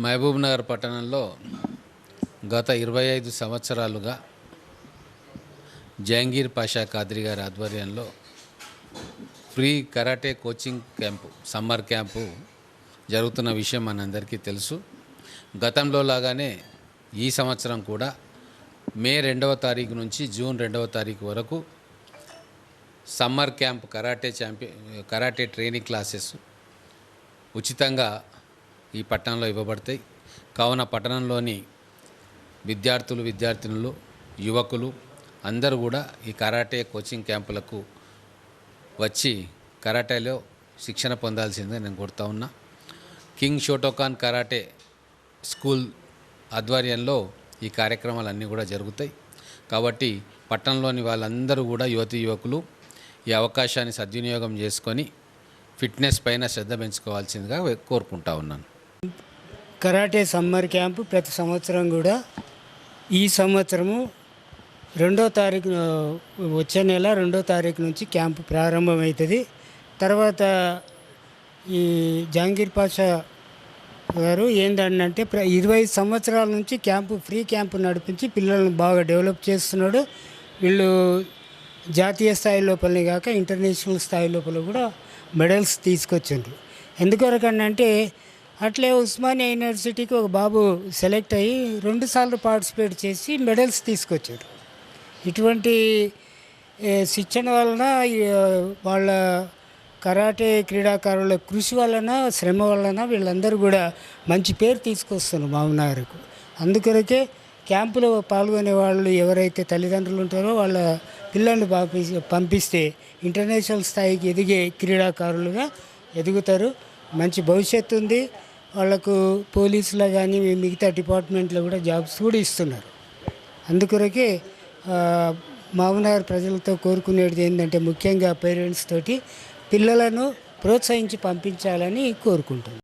మహబూబ్ నగర్ పట్టణంలో గత 25 సంవత్సరాలుగా జహంగీర్ పాషా ఖాద్రీ గారి ఆధ్వర్యంలో free karate coaching camp, summer camp జరుగుతున్న విషయం మనందరికీ తెలుసు. గతంలో లాగానే ఈ సంవత్సరం కూడా మే 2వ తారీఖు నుంచి జూన్ 2వ తారీఖు వరకు summer camp karate training classes ఉచితంగా ఈ పట్టణంలో ఇవ్వబడతాయి. కావున పట్టణంలోని విద్యార్థినులు, యువకులు అందరూ కూడా ఈ కరాటే కోచింగ్ క్యాంపులకు వచ్చి కరాటేలో శిక్షణ పొందాల్సిందే నేను కోరుతా ఉన్నా. కింగ్ షోటోకాన్ కరాటే స్కూల్ ఆధ్వర్యంలో ఈ కార్యక్రమాలన్నీ కూడా జరుగుతాయి. కాబట్టి పట్టణంలోని వాళ్ళందరూ కూడా యువకులు ఈ అవకాశాన్ని సద్వినియోగం చేసుకొని ఫిట్నెస్ పైన శ్రద్ధ పెంచుకోవాల్సిందిగా కోరుకుంటా ఉన్నాను. కరాటే సమ్మర్ క్యాంపు ప్రతి సంవత్సరం కూడా ఈ సంవత్సరము 2వ తారీఖు, వచ్చే నెల 2వ తారీఖు నుంచి క్యాంపు ప్రారంభమవుతుంది. తర్వాత ఈ జహంగీర్ పాషా గారు ఏంటంటే 25 సంవత్సరాల నుంచి ఫ్రీ క్యాంపు నడిపించి పిల్లలను బాగా డెవలప్ చేస్తున్నాడు. వీళ్ళు జాతీయ స్థాయి లోపలనే కాక ఇంటర్నేషనల్ స్థాయి లోపల కూడా మెడల్స్ తీసుకొచ్చిండ్రు. ఎందుకొరకనంటే అట్లే ఉస్మానియా యూనివర్సిటీకి ఒక బాబు సెలెక్ట్ అయ్యి 2 సార్లు పార్టిసిపేట్ చేసి మెడల్స్ తీసుకొచ్చారు. ఇటువంటి శిక్షణ వలన వాళ్ళ కరాటే క్రీడాకారుల కృషి వలన, శ్రమ వలన వీళ్ళందరూ కూడా మంచి పేరు తీసుకొస్తున్నారు మామనగర్కు. అందుకొరకే క్యాంపులో పాల్గొనే వాళ్ళు ఎవరైతే తల్లిదండ్రులు ఉంటారో వాళ్ళ పిల్లల్ని పంపిస్తే ఇంటర్నేషనల్ స్థాయికి ఎదిగే క్రీడాకారులుగా ఎదుగుతారు. మంచి భవిష్యత్తు ఉంది వాళ్ళకు. పోలీసులో కానీ మిగతా డిపార్ట్మెంట్లో కూడా జాబ్స్ కూడా ఇస్తున్నారు. అందుకొరకే మామనగర్ ప్రజలతో కోరుకునేది ఏంటంటే ముఖ్యంగా పేరెంట్స్ తోటి పిల్లలను ప్రోత్సహించి పంపించాలని కోరుకుంటున్నాను.